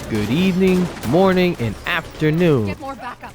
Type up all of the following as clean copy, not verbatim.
Good evening, morning, and afternoon. Get more backup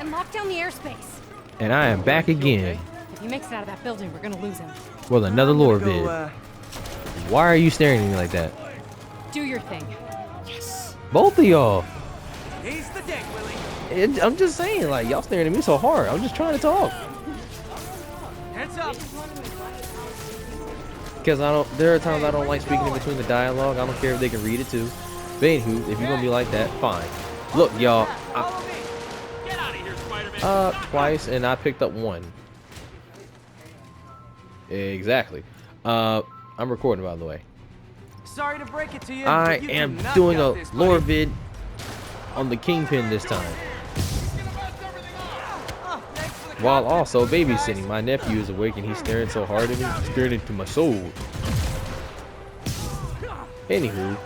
and lock down the airspace. And I am back again. If he makes it out of that building, we're gonna lose him. With another lore vid. Why are you staring at me like that? Do your thing. Yes. Both of y'all. He's the dick, Willie. I'm just saying, like, y'all staring at me so hard. I'm just trying to talk. Heads up. Because there are times I don't like speaking in between the dialogue. I don't care if they can read it too. But anywho, if you're gonna be like that, fine. Look, y'all. Get out of here, Spider-Man. Twice, and I picked up one. Exactly. I'm recording, by the way. Sorry to break it to you. I but you am do not doing got a this, lore buddy. vid on the Kingpin this time, Oh, thanks for the while compliment, also guys. babysitting. My nephew is awake and he's staring so hard at me, staring into my soul. Anywho,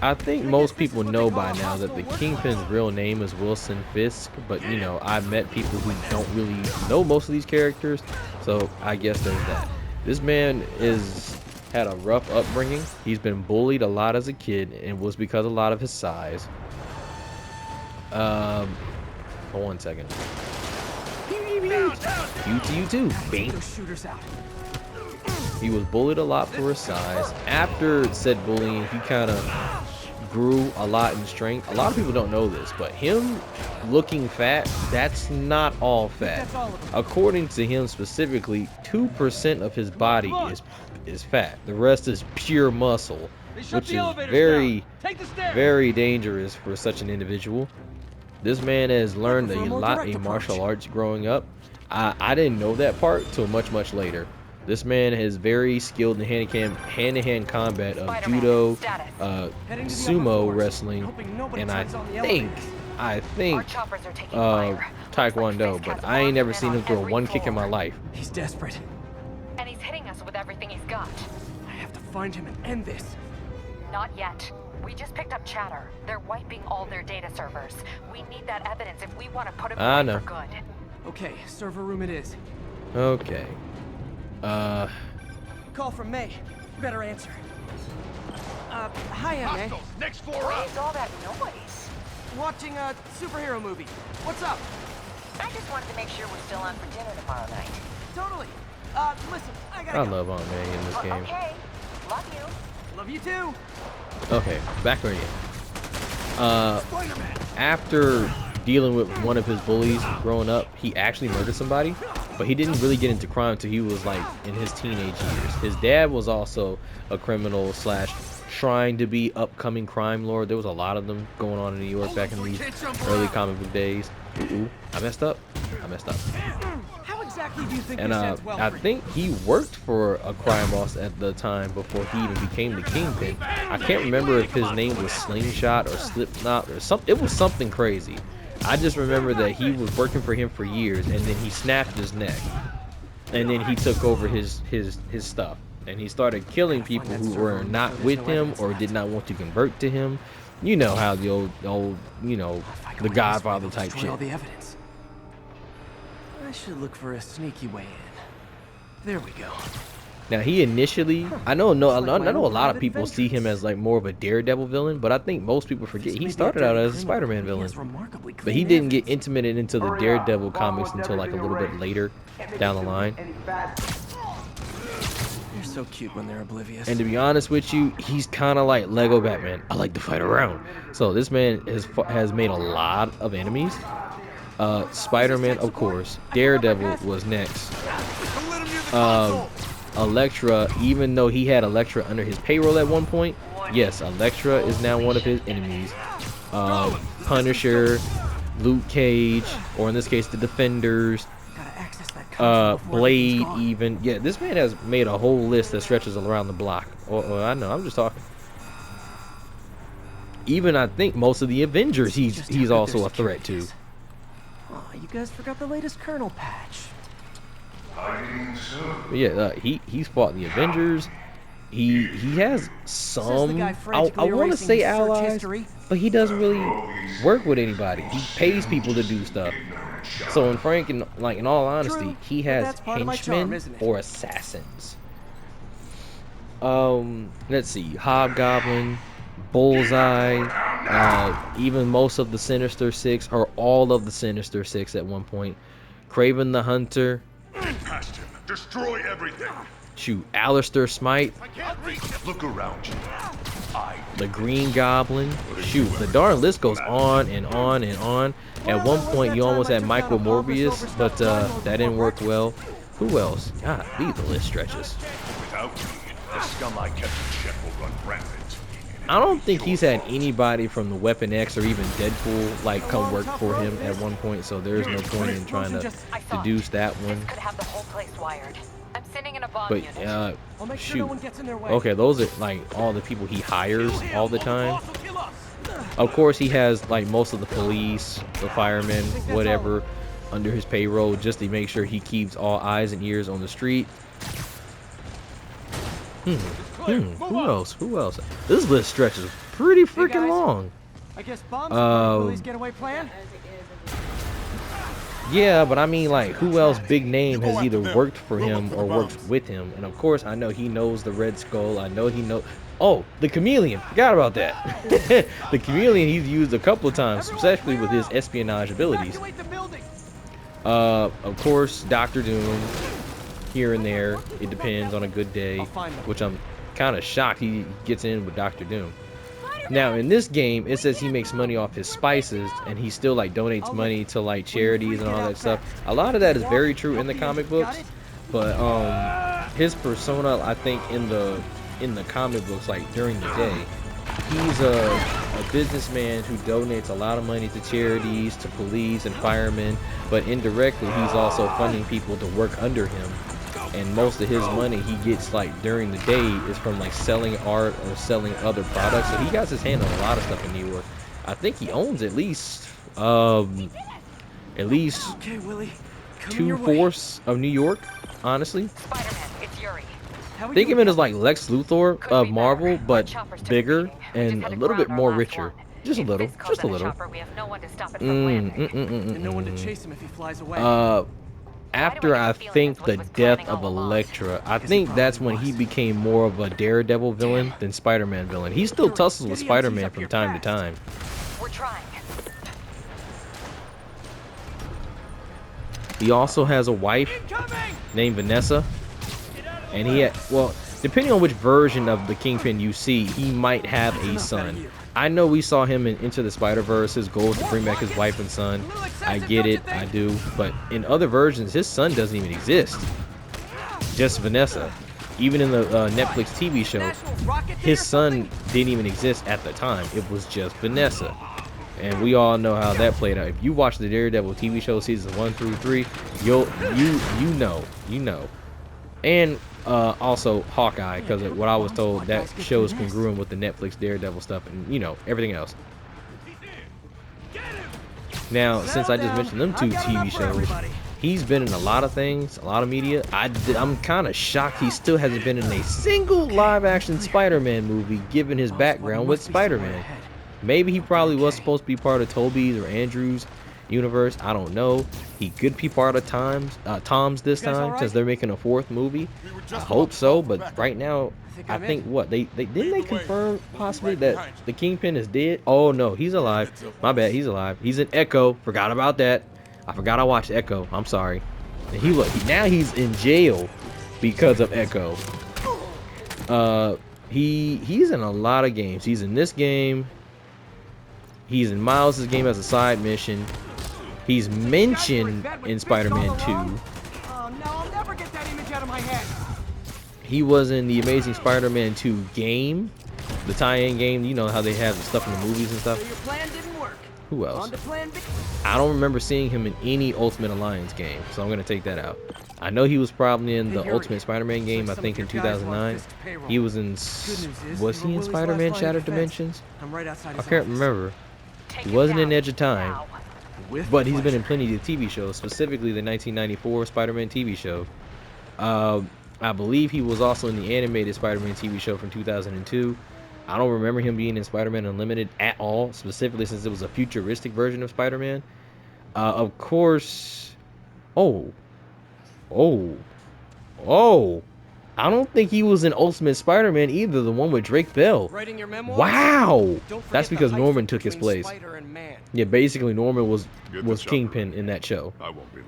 I think most people know by now that the Kingpin's real name is Wilson Fisk, but you know, I've met people who don't really know most of these characters, so I guess there's that. This man had a rough upbringing. He's been bullied a lot as a kid, and was because a lot of his size. Hold on 1 second. You too. Bing. Those shooters out. He was bullied a lot for his size. After said bullying, he kind of grew a lot in strength. A lot of people don't know this, but him looking fat, that's not all fat. That's all of them. According to him specifically, 2% of his body is fat. The rest is pure muscle, They shut which the is elevators very, down. Take the stairs. very dangerous for such an individual. This man has learned a prefer a more lot direct in martial approach. arts growing up. I didn't know that part till much later. This man is very skilled in hand-to-hand combat of judo, Heading to the upper sumo floors, wrestling, hoping nobody and I turns on the think elevators. Taekwondo, but I ain't never seen him throw one kick in my life. He's desperate. And he's hitting us with everything he's got. I have to find him and end this. Not yet. We just picked up chatter. They're wiping all their data servers. We need that evidence if we want to put him I away know. for good. Okay, server room it is. Okay. Call from May. Better answer. Hi, May. Next floor What up. is all that noise? Watching a superhero movie. What's up? I just wanted to make sure we're still on for dinner tomorrow night. Totally. Listen, I gotta I go. love Aunt May in this game. Okay. Love you. Love you too. Okay, back right in. Spider-Man. After dealing with one of his bullies growing up, he actually murdered somebody, but he didn't really get into crime until he was like in his teenage years. His dad was also a criminal slash trying to be upcoming crime lord. There was a lot of them going on in New York back in these early comic book days. Ooh, I messed up. How exactly do you think And this ends well I for you? think he worked for a crime boss at the time before he even became the Kingpin. I can't remember if his name was Slingshot or Slipknot or something. It was something crazy. I just remember that he was working for him for years, and then he snapped his neck, and then he took over his stuff, and he started killing people who were not with him or did not want to convert to him. You know how the old you know, the Godfather type Destroy shit. all the evidence. I should look for a sneaky way in. There we go. Now he initially, I know a lot of people see him as like more of a Daredevil villain, but I think most people forget he started out as a Spider-Man villain. But he didn't get intimated into the Daredevil comics until like a little bit later down the line. They're so cute when they're oblivious. And to be honest with you, he's kind of like Lego Batman. I like to fight around. So this man has made a lot of enemies. Spider-Man, of course. Daredevil was next. Elektra, even though he had Elektra under his payroll at one point, yes, Elektra is now one of his enemies. Punisher, Luke Cage, or in this case, the Defenders, Gotta access that code before Blade, everything's gone. even. Yeah, this man has made a whole list that stretches around the block. Oh, I know, I'm just talking. Even I think most of the Avengers, Just he's how good also their a threat security to. is. Aw, you guys forgot the latest Colonel patch. But yeah, he's fought the Avengers. He has Says the some, guy I frantically want to erasing say his search allies, history. but he doesn't really work with anybody. He pays people to do stuff. So in Frank, in all honesty, True, he but has that's part of my charm, henchmen isn't it? or assassins. Let's see, Hobgoblin, Bullseye, even most of the Sinister Six, or all of the Sinister Six at one point. Craven the Hunter. Past him. Destroy everything. Shoot, Alistair Smite. Look around you. The Green Goblin. Shoot, the darn list goes on and on and on. At one point, you almost had Michael Morbius, but that didn't work well. Who else? God, the list stretches. Without me, the scum I kept in check will run rampant. I don't think he's had anybody from the Weapon X or even Deadpool like come work for him at one point, so there's no point in trying to deduce that one. This could have the whole place wired. I'm sending in a bomb But unit. shoot, okay, those are like all the people he hires all the time. Of course, he has like most of the police, the firemen, whatever, under his payroll just to make sure he keeps all eyes and ears on the street. Who else? Who else? This list stretches pretty freaking long. I guess bombs Willie's getaway plan. Yeah, but I mean, like, who else big name has either worked for him or worked with him? And of course, I know he knows the Red Skull. I know he knows. Oh, the Chameleon. Forgot about that. The Chameleon he's used a couple of times, especially with his espionage abilities. Of course, Doctor Doom. Here and there, it depends on a good day, which I'm kind of shocked he gets in with Doctor Doom. Now in this game, it says he makes money off his spices, and he still like donates money to like charities and all that stuff. A lot of that is very true in the comic books, but his persona, I think in the comic books, like during the day, he's a businessman who donates a lot of money to charities, to police and firemen, but indirectly he's also funding people to work under him. And most of his money he gets like during the day is from like selling art or selling other products. So he got his hand on a lot of stuff in New York. I think he owns at least okay, Willie, 2/4 of New York, honestly. Spider-Man, it's Yuri. Think of it as like Lex Luthor of Marvel, but bigger and a little bit more richer. Just a little, just a little. And no one to chase him if he flies away. After I think the death of Elektra, I think that's when he became more of a Daredevil villain than Spider-Man villain. He still tussles with Spider-Man from time to time. We're trying. He also has a wife named Vanessa, and he had, well, depending on which version of the Kingpin you see, he might have a son. I know we saw him in Into the Spider-Verse. His goal is to bring back his wife and son. I get it, I do. But in other versions, his son doesn't even exist. Just Vanessa. Even in the Netflix TV show, his son didn't even exist at the time. It was just Vanessa. And we all know how that played out. If you watch the Daredevil TV show seasons 1 through 3, you know. And also Hawkeye, because what I was told, that show is congruent with the Netflix Daredevil stuff and, you know, everything else. Now, since I just mentioned them two TV shows, he's been in a lot of things, a lot of media. I'm kind of shocked he still hasn't been in a single live-action Spider-Man movie, given his background with Spider-Man. Maybe he probably was supposed to be part of Tobey's or Andrew's universe. I don't know. He could be part of Tom's this time, because they're making a 4th movie. I hope so, but right now, I think what they didn't they confirm possibly that the Kingpin is dead? Oh no, he's alive. My bad, he's alive. He's in Echo. Forgot about that. I forgot I watched Echo. I'm sorry. And now he's in jail because of Echo. He's in a lot of games. He's in this game. He's in Miles' game as a side mission. He's mentioned in Spider-Man 2. Oh no, I'll never get that image out of my head. He was in the Amazing Spider-Man 2 game, the tie-in game. You know how they have the stuff in the movies and stuff. So your plan didn't work. Who else? On to plan B. I don't remember seeing him in any Ultimate Alliance game, so I'm gonna take that out. I know he was probably in the Ultimate Spider-Man game. I think in 2009. He was in. Was he in Spider-Man Shattered Dimensions? I can't remember. He wasn't in Edge of Time. But he's been in plenty of TV shows, specifically the 1994 Spider-Man TV show. I believe he was also in the animated Spider-Man TV show from 2002. I don't remember him being in Spider-Man Unlimited at all, specifically since it was a futuristic version of Spider-Man. Of course... Oh. I don't think he was in Ultimate Spider-Man either, the one with Drake Bell. Writing your memoirs? Wow! Don't forget That's the because height Norman took his between place. Spider and man. Yeah, basically Norman was Get the chopper Kingpin ready. in that show. I won't be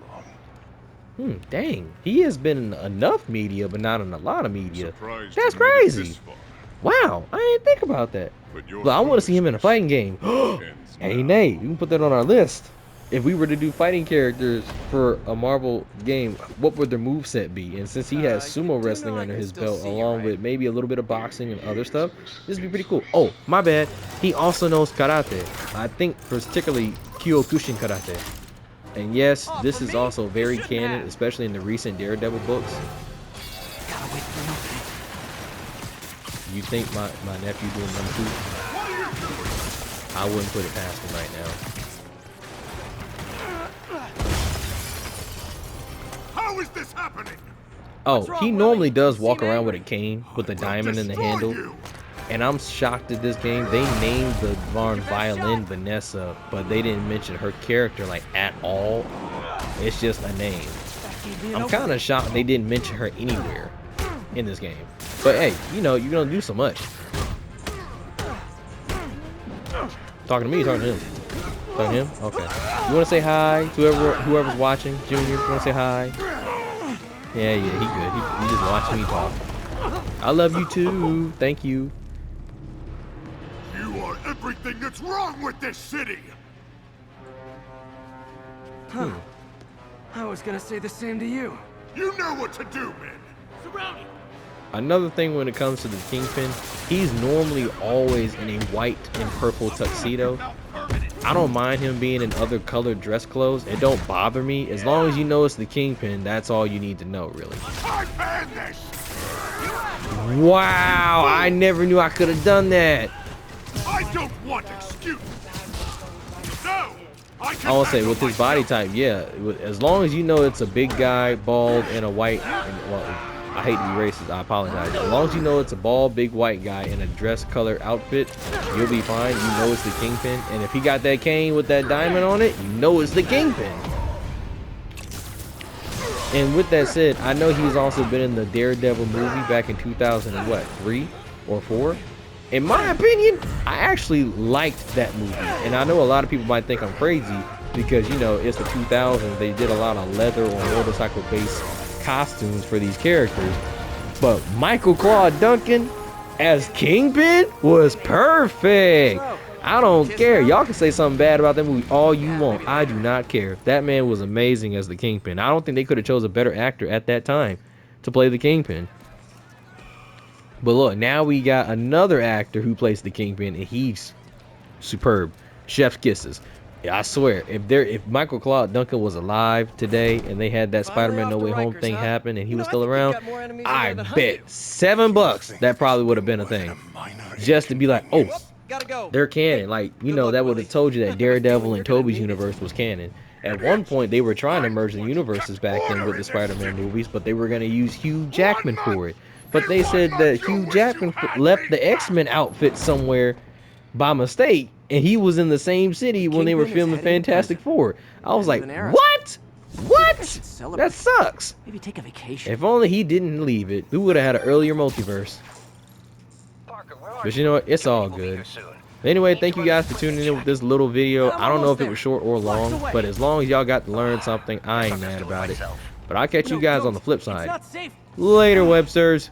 long. Dang. He has been in enough media, but not in a lot of media. Surprised That's you made it crazy. this far. Wow, I didn't think about that. But your Look, I want to see him in a fighting game. ends Hey, now. Nate, you can put that on our list. If we were to do fighting characters for a Marvel game, what would their moveset be? And since he has You sumo do wrestling know I under can his still belt, see you, along right? with maybe a little bit of boxing and other stuff, this would be pretty cool. Oh, my bad. He also knows karate. I think particularly Kyokushin karate. And yes, Oh, this for is me? also You very shouldn't canon, have. especially in the recent Daredevil books. Gotta wait for an opening. You think my nephew doing number 2? I wouldn't put it past him right now. How is this happening? Oh, What's wrong, he Willie? normally does You walk seem around with a angry. cane with a I'll diamond in the destroy handle. you. And I'm shocked at this game. They named the darn violin Vanessa, but they didn't mention her character like at all. It's just a name. That gave me an I'm opening. kind of shocked they didn't mention her anywhere in this game. But hey, you know, you're gonna do so much. Talking to me, talking to him. Talking to him? Okay. You wanna say hi to whoever's watching? Junior, you wanna say hi? Yeah, he good. He just watching me talk. I love you too. Thank you. You are everything that's wrong with this city. I was gonna say the same to you. You know what to do, man. Another thing when it comes to the Kingpin, he's normally always in a white and purple tuxedo. I don't mind him being in other colored dress clothes. It don't bother me. As long as you know it's the Kingpin, that's all you need to know, really. I banned this. Wow, I never knew I could have done that. I don't want excuses. No. I will say with his body type, yeah, as long as you know it's a big guy, bald, and a white, and, well, I hate to be racist, I apologize. As long as you know it's a bald, big white guy in a dress color outfit, you'll be fine. You know it's the Kingpin. And if he got that cane with that diamond on it, you know it's the Kingpin. And with that said, I know he's also been in the Daredevil movie back in 2003 or 4. In my opinion, I actually liked that movie. And I know a lot of people might think I'm crazy because, you know, it's the 2000s. They did a lot of leather or motorcycle-based costumes for these characters. But Michael Claude Duncan as Kingpin was perfect. I don't care. Y'all can say something bad about that movie all you want. I do not care. That man was amazing as the Kingpin. I don't think they could have chose a better actor at that time to play the Kingpin. But look, now we got another actor who plays the Kingpin, and he's superb. Chef's kisses. I swear, if Michael Claude Duncan was alive today and they had that Finally Spider-Man off No to Way Home Rikers, thing huh? happen and he You was know, still I think around, you've got more enemies in I there than bet Hunter. $7 that probably would have been a thing. Just to be like, oh, Gotta go. they're canon. Like, you know, that would have told you that Daredevil and Tobey's universe was canon. At one point, they were trying to merge the universes back then with the Spider-Man movies, but they were going to use Hugh Jackman for it. But they said that Hugh Jackman left the X-Men outfit somewhere by mistake, and he was in the same city when they were Kingpin is filming heading to Fantastic prison. Four. I was End like, of an era. what? What? should celebrate. That sucks. Maybe take a vacation. If only he didn't leave it, we would have had an earlier multiverse. But you know what? It's all good. Anyway, thank you guys for tuning in with this little video. I don't know if it was short or long, but as long as y'all got to learn something, I ain't mad about it. But I'll catch you guys on the flip It's side. not safe. Later, Websters.